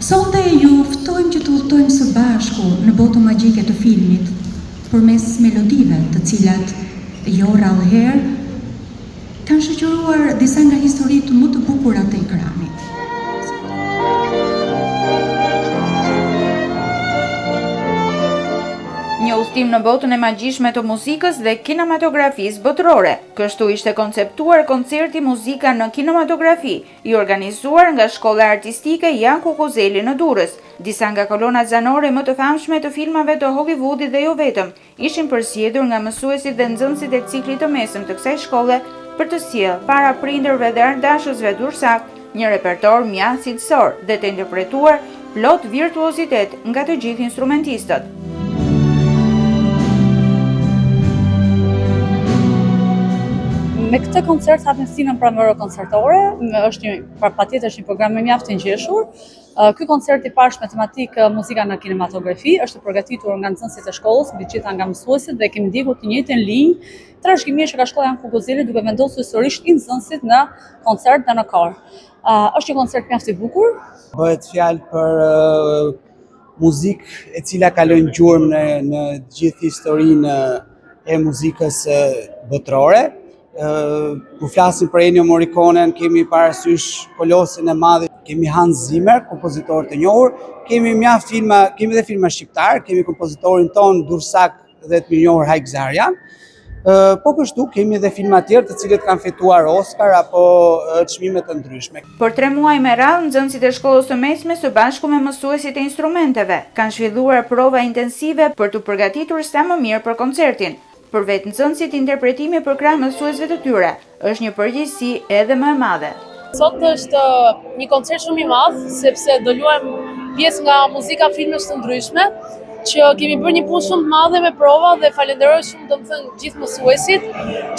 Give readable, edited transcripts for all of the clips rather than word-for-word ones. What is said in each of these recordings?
Sonte ju ftojmë që të udhtojmë së bashku në botën magjike të filmit, përmes melodive të cilat jo rrallëherë kanë shoqëruar disa nga historitë më të bukura të ekranit. Një udhtim në botën e magjishme të muzikës dhe kinematografisë botërore. Kështu ishte konceptuar koncerti Muzika në kinematografi, i organizuar nga Shkolla Artistike Jan Kukuzeli në Durrës. Disa nga kolonat zanore më të famshme të filmave të Hollywoodit dhe jo vetëm, ishin përsjedhur nga mësuesit dhe nxënësit e ciklit të mesëm të kësaj shkolle për të sjellë para prindërve dhe ardashësve dursak një repertor mjaft cilësor dhe të interpretuar plot virtuozitet nga të gjithë instrumentistët. Me këtë koncert hapim stinën pranverore koncertore, patjetër është një program më mjaft i ngjeshur. Ky koncert i parë me tematikë muzika në kinematografi është përgatitur nga nxënësit e shkollës, mbi gjitha nga mësuesit dhe kemi ndjekur të njëjtën linjë trashëgimisht nga shkolla Jan Kukuzeli duke vendosur historisht i nxënësit në koncert dhe në kor. Është një koncert mjaft i bukur. Bëhet fjalë për muzikë e cila ka lënë gjurmë në gjithë historinë e muzikës botërore. Ku flasim për Ennio Morriconen, kemi parasysh kolosin e madh, kemi Hans Zimmer, kompozitor të njohur, kemi dhe filma shqiptar, kemi kompozitorin ton dursak dhe të mirënjohur Haik Zarian. Po kështu kemi edhe filma tjerë të cilët kanë fituar Oscar apo çmime të ndryshme. Për 3 muaj me radhë, nxënësit e shkollës së mesme së bashku me mësuesit e instrumenteve kanë zhvilluar prova intensive për të përgatitur sa më mirë për koncertin. Për vetë nxënësit, interpretimi për krah mësuesve të tyre është një përgjegjësi edhe më e madhe. Sot është një koncert shumë i madh, sepse do luajmë pjesë nga muzika filmesh të ndryshme, që kemi bërë një punë shumë të madhe me prova dhe falenderoj shumë domethënë gjithë mësuesit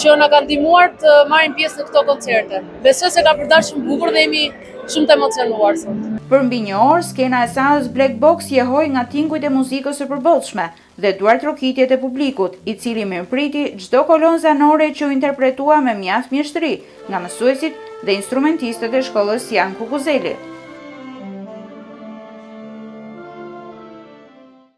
që na kanë ndihmuar të marrim pjesë në këto koncerte. Besoj se ka përdalë shumë bukur dhe jemi shumë të emocionuar sot. Për mbi një orë, skena e sallës Black Box jehoi nga tingujt e muzikës së përballshme dhe duartrokitjet e publikut, i cili mirëpriti çdo kolonë zanore që u interpretua me mjaft mjeshtri nga mësuesit dhe instrumentistët e shkollës Jan Kukuzeli.